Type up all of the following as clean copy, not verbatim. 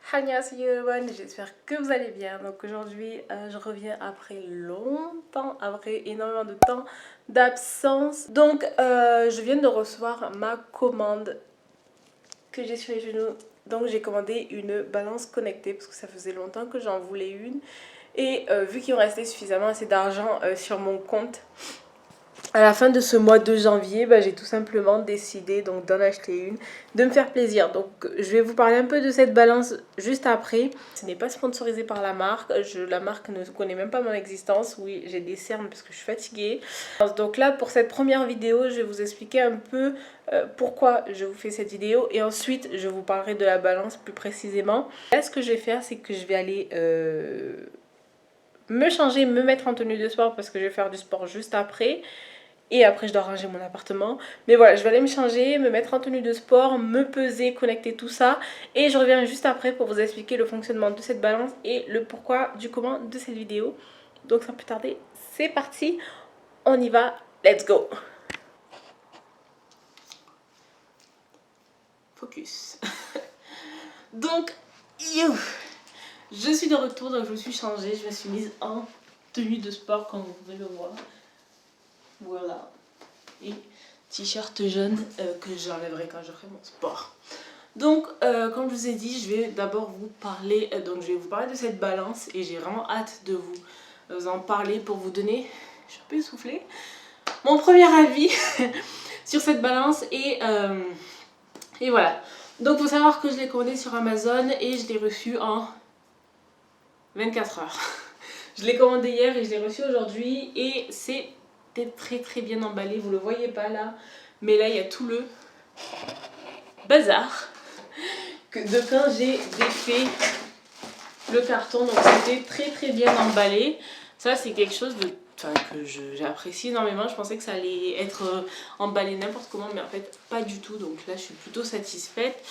Annyeonghaseyo everyone, j'espère que vous allez bien. Donc aujourd'hui, je reviens après longtemps, après énormément de temps d'absence. Donc je viens de recevoir ma commande que j'ai sur les genoux. Donc j'ai commandé une balance connectée parce que ça faisait longtemps que j'en voulais une. Et vu qu'il me restait suffisamment assez d'argent sur mon compte, à la fin de ce mois de janvier, j'ai tout simplement décidé donc d'en acheter une, de me faire plaisir. Donc je vais vous parler un peu de cette balance juste après. Ce n'est pas sponsorisé par la marque, la marque ne connaît même pas mon existence. Oui, j'ai des cernes parce que je suis fatiguée. Donc là, pour cette première vidéo, je vais vous expliquer un peu pourquoi je vous fais cette vidéo. Et ensuite, je vous parlerai de la balance plus précisément. Là, ce que je vais faire, c'est que je vais aller... me changer, me mettre en tenue de sport parce que je vais faire du sport juste après. Et après je dois ranger mon appartement. Mais voilà, je vais aller me changer, me mettre en tenue de sport, me peser, connecter tout ça. Et je reviens juste après pour vous expliquer le fonctionnement de cette balance et le pourquoi du comment de cette vidéo. Donc sans plus tarder, c'est parti, on y va, let's go. Focus. Donc, je suis de retour, donc je me suis changée, je me suis mise en tenue de sport comme vous pouvez le voir. Voilà. Et t-shirt jaune que j'enlèverai quand je ferai mon sport. Donc comme je vous ai dit, je vais d'abord vous parler de cette balance et j'ai vraiment hâte de vous en parler pour vous donner, je suis un peu essoufflée, mon premier avis sur cette balance et voilà. Donc il faut savoir que je l'ai commandé sur Amazon et je l'ai reçu en 24 heures. Je l'ai commandé hier et je l'ai reçu aujourd'hui et c'est très bien emballé, vous le voyez pas là, mais là il y a tout le bazar de quand j'ai défait le carton, donc c'était très bien emballé. Ça c'est quelque chose que j'apprécie énormément. Je pensais que ça allait être emballé n'importe comment, mais en fait pas du tout, donc là je suis plutôt satisfaite.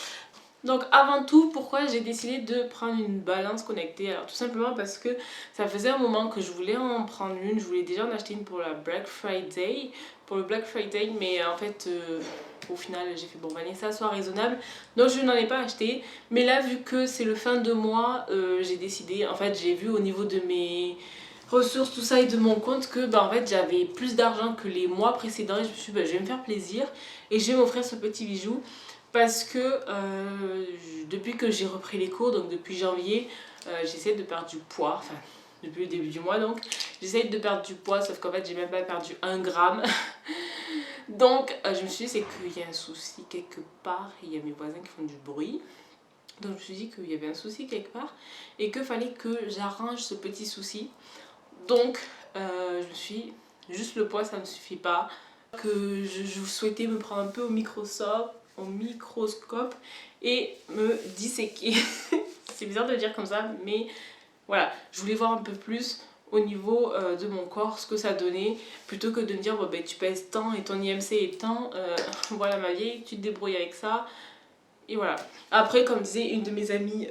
Donc avant tout, pourquoi j'ai décidé de prendre une balance connectée? Alors tout simplement parce que ça faisait un moment que je voulais en prendre une. Je voulais déjà en acheter une pour la Black Friday, pour le Black Friday, mais en fait au final j'ai fait bon, ça soit raisonnable, donc je n'en ai pas acheté. Mais là, vu que c'est le fin de mois, j'ai décidé, en fait j'ai vu au niveau de mes ressources, tout ça, et de mon compte que en fait j'avais plus d'argent que les mois précédents et je me suis dit je vais me faire plaisir et je vais m'offrir ce petit bijou. Parce que depuis que j'ai repris les cours, donc depuis janvier, j'essaie de perdre du poids, enfin depuis le début du mois donc, j'essaie de perdre du poids, sauf qu'en fait j'ai même pas perdu 1 gramme. Donc je me suis dit c'est qu'il y a un souci quelque part, il y a mes voisins qui font du bruit. Donc je me suis dit qu'il y avait un souci quelque part et qu'il fallait que j'arrange ce petit souci. Donc je me suis dit, juste le poids ça ne suffit pas, que je souhaitais me prendre un peu au microscope et me disséquer. C'est bizarre de le dire comme ça, mais voilà, je voulais voir un peu plus au niveau de mon corps ce que ça donnait, plutôt que de me dire tu pèses tant et ton IMC est tant, voilà ma vieille, tu te débrouilles avec ça. Et voilà. Après, comme disait une de mes amies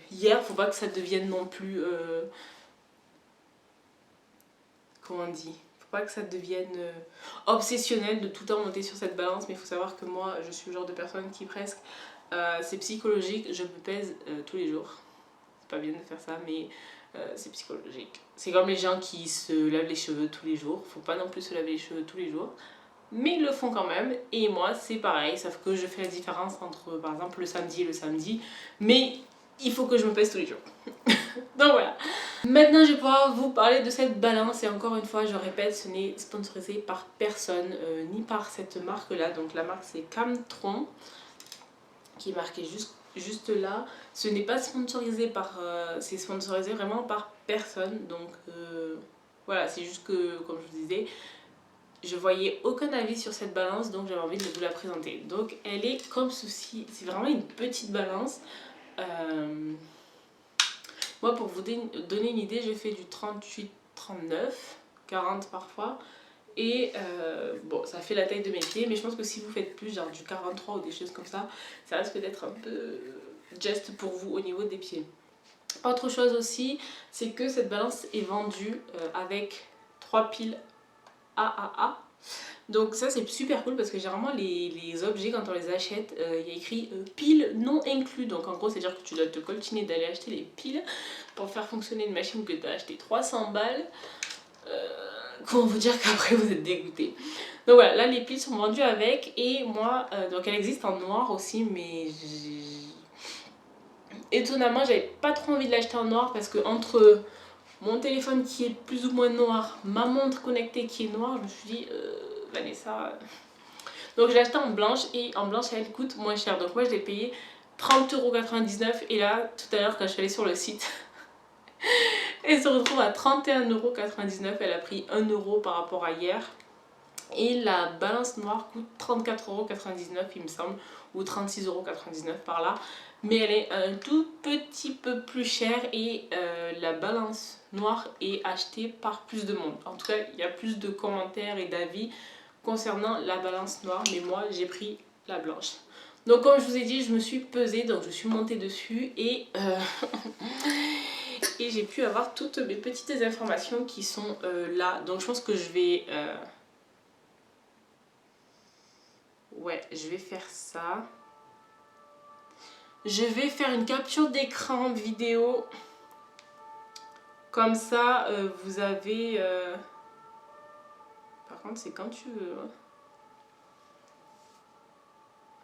hier, faut pas que ça devienne non plus comment on dit, faut pas que ça devienne obsessionnel de tout le temps monter sur cette balance. Mais il faut savoir que moi je suis le genre de personne qui presque c'est psychologique, je me pèse tous les jours. C'est pas bien de faire ça, mais c'est psychologique. C'est comme les gens qui se lavent les cheveux tous les jours, faut pas non plus se laver les cheveux tous les jours, mais ils le font quand même. Et moi c'est pareil, sauf que je fais la différence entre par exemple le samedi et le samedi, mais il faut que je me pèse tous les jours. Donc voilà. Maintenant je vais pouvoir vous parler de cette balance et encore une fois je répète, ce n'est sponsorisé par personne ni par cette marque là. Donc la marque c'est Camtron qui est marquée juste là. Ce n'est pas sponsorisé par... c'est sponsorisé vraiment par personne. Donc voilà, c'est juste que comme je vous disais, je voyais aucun avis sur cette balance, donc j'avais envie de vous la présenter. Donc elle est comme ceci, c'est vraiment une petite balance. Moi pour vous donner une idée, j'ai fait du 38, 39, 40 parfois. Et bon, ça fait la taille de mes pieds, mais je pense que si vous faites plus, genre du 43 ou des choses comme ça, ça risque d'être un peu just pour vous au niveau des pieds. Autre chose aussi, c'est que cette balance est vendue avec 3 piles AAA. Donc ça c'est super cool parce que généralement les objets quand on les achète, il y a écrit piles non inclus. Donc en gros c'est à dire que tu dois te coltiner d'aller acheter les piles pour faire fonctionner une machine que tu as acheté 300 balles. Comment vous dire qu'après vous êtes dégoûté. Donc voilà, là les piles sont vendues avec et moi, donc elle existe en noir aussi mais étonnamment j'avais pas trop envie de l'acheter en noir parce que entre mon téléphone qui est plus ou moins noir, ma montre connectée qui est noire, je me suis dit Vanessa. Donc je l'ai acheté en blanche et en blanche elle coûte moins cher. Donc moi je l'ai payé 30,99€ et là tout à l'heure quand je suis allée sur le site elle se retrouve à 31,99€. Elle a pris 1€ par rapport à hier. Et la balance noire coûte 34,99€ il me semble, ou 36,99€ par là. Mais elle est un tout petit peu plus chère et la balance noire est achetée par plus de monde. En tout cas, il y a plus de commentaires et d'avis concernant la balance noire, mais moi j'ai pris la blanche. Donc comme je vous ai dit, je me suis pesée, donc je suis montée dessus et, et j'ai pu avoir toutes mes petites informations qui sont là. Donc je pense que je vais... Ouais, je vais faire ça. Je vais faire une capture d'écran vidéo. Comme ça, vous avez... Par contre, c'est quand tu veux.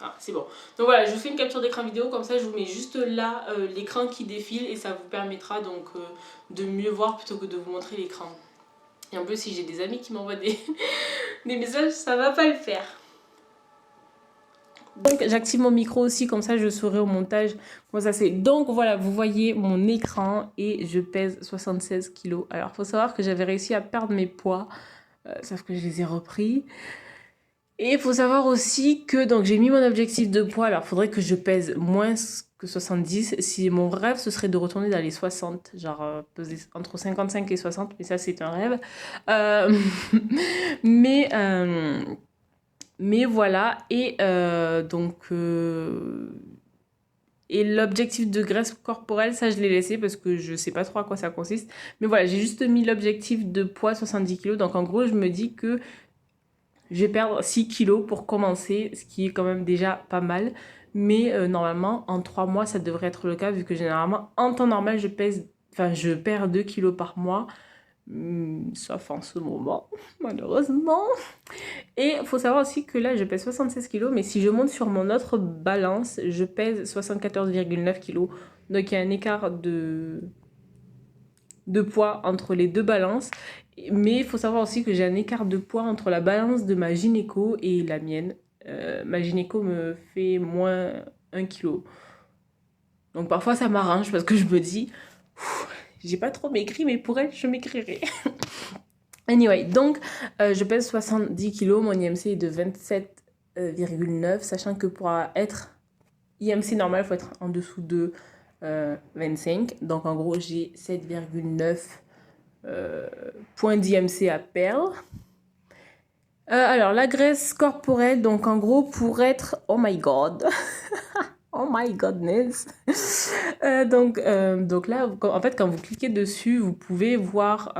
Ah, c'est bon. Donc voilà, je fais une capture d'écran vidéo. Comme ça, je vous mets juste là l'écran qui défile. Et ça vous permettra donc de mieux voir plutôt que de vous montrer l'écran. Et en plus, si j'ai des amis qui m'envoient des messages, ça va pas le faire. Donc j'active mon micro aussi, comme ça je saurai au montage comment ça c'est. Donc voilà, vous voyez mon écran et je pèse 76 kg. Alors il faut savoir que j'avais réussi à perdre mes poids, sauf que je les ai repris. Et il faut savoir aussi que donc j'ai mis mon objectif de poids, alors il faudrait que je pèse moins que 70. Si mon rêve ce serait de retourner dans les 60, genre peser entre 55 et 60, mais ça c'est un rêve. Mais... Mais voilà, et et l'objectif de graisse corporelle, ça je l'ai laissé parce que je sais pas trop à quoi ça consiste. Mais voilà, j'ai juste mis l'objectif de poids 70 kg. Donc en gros, je me dis que je vais perdre 6 kg pour commencer, ce qui est quand même déjà pas mal. Mais normalement, en 3 mois, ça devrait être le cas vu que généralement, en temps normal, je perds 2 kg par mois. Sauf en ce moment, malheureusement. Et il faut savoir aussi que là, je pèse 76 kg, mais si je monte sur mon autre balance, je pèse 74,9 kg. Donc il y a un écart de poids entre les deux balances. Mais il faut savoir aussi que j'ai un écart de poids entre la balance de ma gynéco et la mienne. Ma gynéco me fait moins 1 kg. Donc parfois ça m'arrange parce que je me dis, j'ai pas trop maigri, mais pour elle, je maigrirai. Anyway, donc je pèse 70 kg, mon IMC est de 27,9, sachant que pour être IMC normal, il faut être en dessous de 25. Donc en gros, j'ai 7,9 points d'IMC à perdre. Alors, la graisse corporelle, donc en gros, pour être... Oh my god oh my godness donc là, en fait, quand vous cliquez dessus, vous pouvez voir...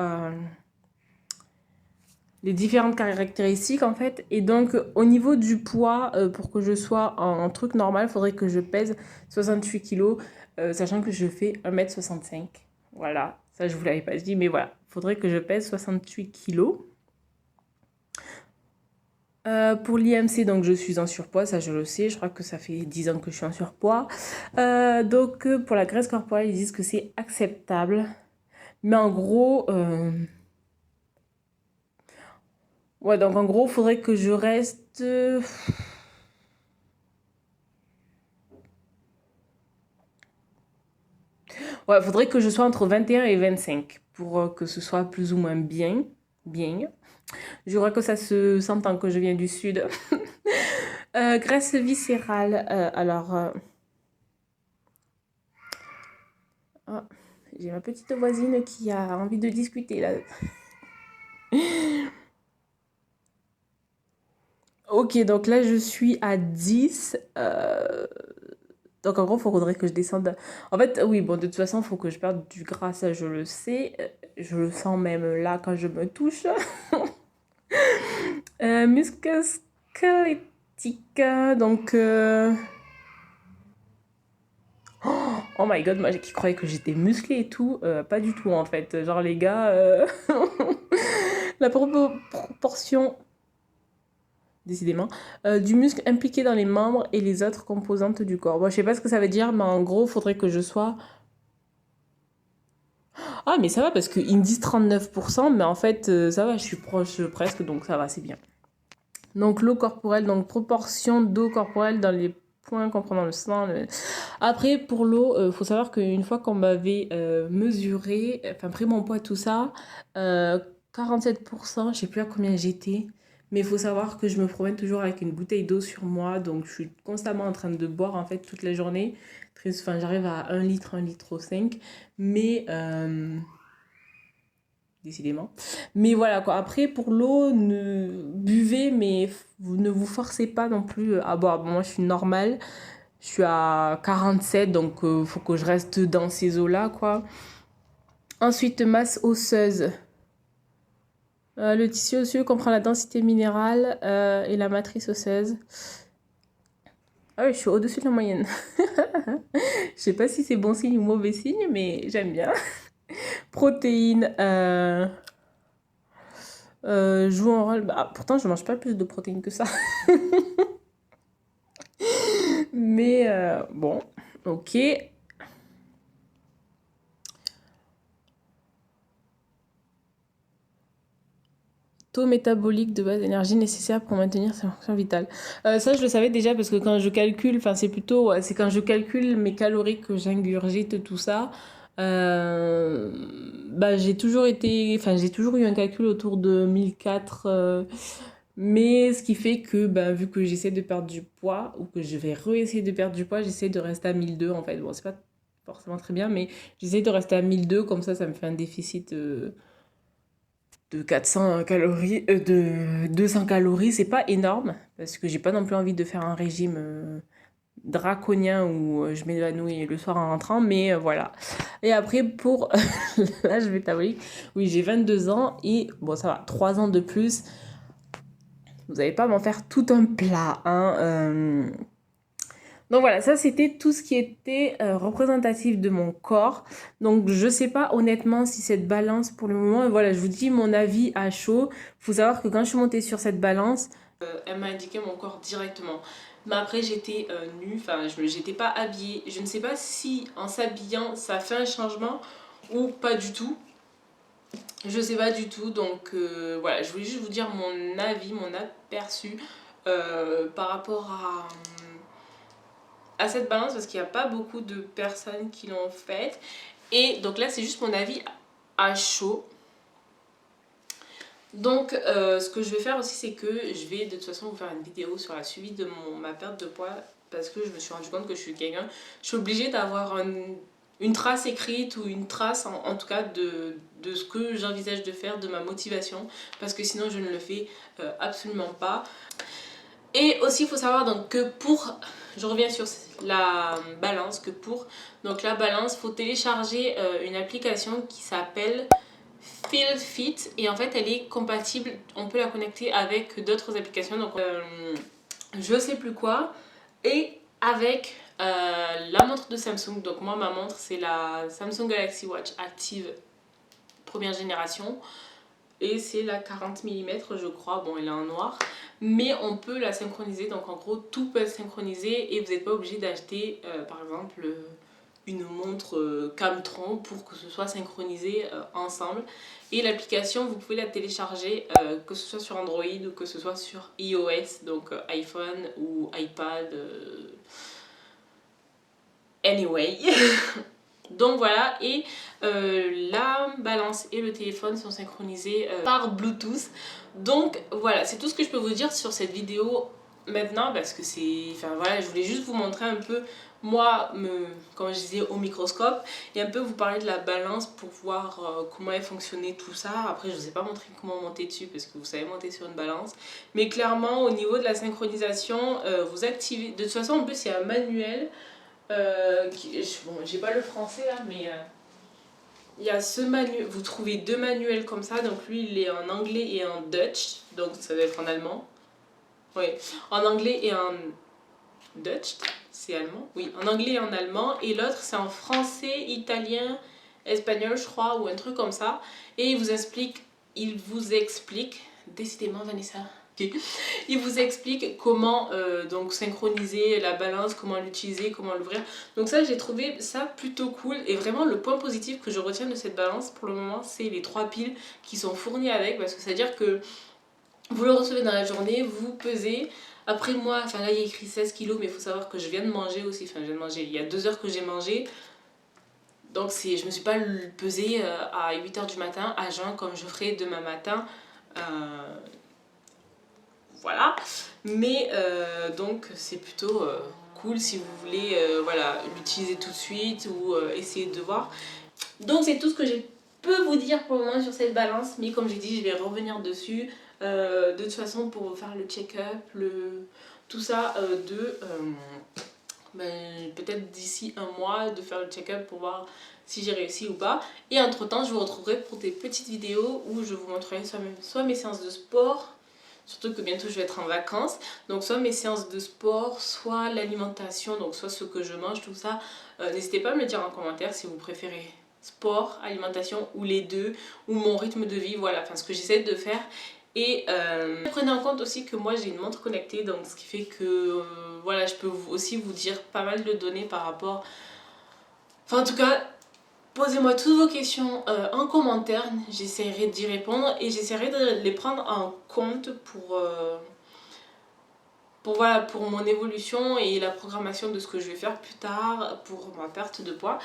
les différentes caractéristiques en fait, et donc au niveau du poids, pour que je sois en truc normal, il faudrait que je pèse 68 kg, sachant que je fais 1m65, voilà, ça je vous l'avais pas dit, mais voilà, il faudrait que je pèse 68 kg. Pour l'IMC, donc je suis en surpoids, ça je le sais, je crois que ça fait 10 ans que je suis en surpoids. Donc pour la graisse corporelle, ils disent que c'est acceptable, mais en gros... ouais, donc en gros, il faudrait que je reste... Ouais, il faudrait que je sois entre 21 et 25 pour que ce soit plus ou moins bien. Bien. Je crois que ça se s'entend que je viens du sud. Graisse viscérale. Oh, j'ai ma petite voisine qui a envie de discuter là. Ok, donc là je suis à 10. Donc en gros, il faudrait que je descende. En fait, oui, bon, de toute façon, il faut que je perde du gras, ça je le sais. Je le sens même là quand je me touche. Muscle squelettique, donc... Oh my god, moi qui croyais que j'étais musclée et tout, pas du tout en fait. Genre les gars, la proportion, décidément, du muscle impliqué dans les membres et les autres composantes du corps. Bon, je sais pas ce que ça veut dire, mais en gros, faudrait que je sois... Ah, mais ça va parce qu'ils me disent 39%, mais en fait, ça va, je suis proche presque, donc ça va, c'est bien. Donc l'eau corporelle, donc proportion d'eau corporelle dans les points comprenant le sang. Après, pour l'eau, faut savoir qu'une fois qu'on m'avait mesuré, enfin pris mon poids, tout ça, 47%, je sais plus à combien j'étais, mais il faut savoir que je me promène toujours avec une bouteille d'eau sur moi, donc je suis constamment en train de boire en fait toute la journée. Enfin, j'arrive à 1 litre 5, mais décidément. Mais voilà quoi. Après, pour l'eau, buvez, mais vous ne vous forcez pas non plus à boire. Bon, moi, je suis normale. Je suis à 47, donc faut que je reste dans ces eaux-là, quoi. Ensuite, masse osseuse. Le tissu osseux comprend la densité minérale et la matrice osseuse. Ah oui, je suis au-dessus de la moyenne. Je sais pas si c'est bon signe ou mauvais signe, mais j'aime bien. Protéines. Joue un rôle. Bah, pourtant, je mange pas plus de protéines que ça. Mais bon, ok. Taux métabolique de base d'énergie nécessaire pour maintenir sa fonction vitale. Ça, je le savais déjà parce que quand je calcule, enfin, c'est plutôt, ouais, c'est quand je calcule mes calories que j'ingurgite, tout ça. Bah, j'ai toujours eu un calcul autour de 1004. Mais ce qui fait que, ben, vu que j'essaie de perdre du poids, ou que je vais réessayer de perdre du poids, j'essaie de rester à 1002 en fait. Bon, c'est pas forcément très bien, mais j'essaie de rester à 1002, comme ça me fait un déficit de 400 calories, de 200 calories. C'est pas énorme, parce que j'ai pas non plus envie de faire un régime draconien où je m'évanouis le soir en rentrant, mais voilà. Et après, pour l'âge métabolique, oui, j'ai 22 ans, et bon, ça va, 3 ans de plus. Vous n'allez pas m'en faire tout un plat, hein. Donc voilà, ça c'était tout ce qui était représentatif de mon corps. Donc je sais pas honnêtement si cette balance pour le moment, voilà, je vous dis mon avis à chaud. Faut savoir que quand je suis montée sur cette balance, elle m'a indiqué mon corps directement. Mais après j'étais nue, enfin j'étais pas habillée. Je ne sais pas si en s'habillant ça fait un changement ou pas du tout. Je sais pas du tout, donc voilà, je voulais juste vous dire mon avis, mon aperçu par rapport à cette balance parce qu'il n'y a pas beaucoup de personnes qui l'ont faite. Et donc là, c'est juste mon avis à chaud. Donc ce que je vais faire aussi, c'est que je vais de toute façon vous faire une vidéo sur la suivi de ma perte de poids parce que je me suis rendu compte que je suis quelqu'un. Je suis obligée d'avoir une trace écrite ou une trace en tout cas de ce que j'envisage de faire, de ma motivation, parce que sinon je ne le fais absolument pas. Et aussi il faut savoir donc que pour, je reviens sur la balance, que pour donc la balance, il faut télécharger une application qui s'appelle Feel Fit, et en fait elle est compatible, on peut la connecter avec d'autres applications, donc je sais plus quoi, et avec la montre de Samsung. Donc moi ma montre c'est la Samsung Galaxy Watch Active première génération et c'est la 40 mm je crois, bon elle est en noir, mais on peut la synchroniser, donc en gros tout peut être synchronisé et vous n'êtes pas obligé d'acheter par exemple une montre Camtron pour que ce soit synchronisé ensemble. Et l'application vous pouvez la télécharger que ce soit sur Android ou que ce soit sur iOS, donc iPhone ou iPad, anyway. Donc voilà, et la balance et le téléphone sont synchronisés par Bluetooth. Donc voilà, c'est tout ce que je peux vous dire sur cette vidéo maintenant, parce que c'est... Enfin voilà, je voulais juste vous montrer un peu, moi, comme je disais, au microscope, et un peu vous parler de la balance pour voir comment elle fonctionnait, tout ça. Après, je ne vous ai pas montré comment monter dessus, parce que vous savez monter sur une balance. Mais clairement, au niveau de la synchronisation, vous activez... De toute façon, en plus, il y a un manuel. Bon, j'ai pas le français là, mais il y a ce manuel, vous trouvez 2 manuels comme ça, donc lui il est en anglais et en Dutch, donc ça doit être en allemand. Oui, en anglais et en Dutch, c'est allemand? Oui, en anglais et en allemand, et l'autre c'est en français, italien, espagnol je crois, ou un truc comme ça, et il vous explique, décidément Vanessa, il vous explique comment donc synchroniser la balance, comment l'utiliser, comment l'ouvrir. Donc ça, j'ai trouvé ça plutôt cool. Et vraiment, le point positif que je retiens de cette balance pour le moment, c'est les 3 piles qui sont fournies avec. Parce que ça veut dire que vous le recevez dans la journée, vous pesez. Après moi, enfin là il y a écrit 16 kilos, mais il faut savoir que je viens de manger aussi. Enfin, je viens de manger, il y a 2 heures que j'ai mangé. Donc je ne me suis pas pesée à 8 h du matin à jeun comme je ferai demain matin. Voilà, mais donc c'est plutôt cool si vous voulez voilà, l'utiliser tout de suite ou essayer de voir. Donc c'est tout ce que je peux vous dire pour le moment sur cette balance, mais comme j'ai dit je vais revenir dessus de toute façon pour faire le check-up, tout ça peut-être d'ici un mois de faire le check-up pour voir si j'ai réussi ou pas. Et entre temps je vous retrouverai pour des petites vidéos où je vous montrerai soit mes séances de sport, surtout que bientôt je vais être en vacances, donc soit mes séances de sport, soit l'alimentation, donc soit ce que je mange, tout ça. N'hésitez pas à me le dire en commentaire si vous préférez sport, alimentation ou les deux, ou mon rythme de vie, voilà, enfin ce que j'essaie de faire. Et prenez en compte aussi que moi j'ai une montre connectée, donc ce qui fait que voilà, je peux aussi vous dire pas mal de données par rapport... Enfin en tout cas, posez-moi toutes vos questions en commentaire, j'essaierai d'y répondre et j'essaierai de les prendre en compte voilà, pour mon évolution et la programmation de ce que je vais faire plus tard pour ma perte de poids.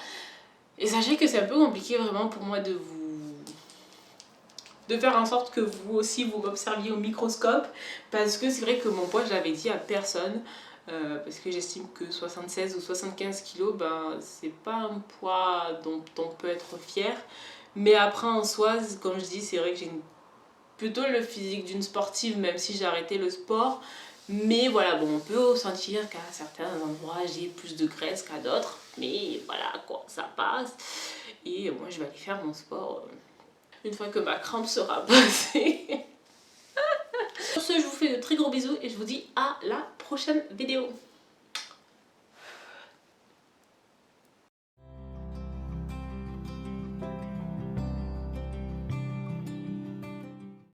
Et sachez que c'est un peu compliqué vraiment pour moi de faire en sorte que vous aussi vous m'observiez au microscope, parce que c'est vrai que mon poids je l'avais dit à personne, parce que j'estime que 76 ou 75 kilos, ben, c'est pas un poids dont on peut être fier. Mais après en soi, comme je dis, c'est vrai que j'ai plutôt le physique d'une sportive, même si j'ai arrêté le sport. Mais voilà, bon, on peut sentir qu'à certains endroits j'ai plus de graisse qu'à d'autres, mais voilà quoi, ça passe. Et moi je vais aller faire mon sport une fois que ma crampe sera passée. Sur ce, je vous fais de très gros bisous et je vous dis à la prochaine vidéo.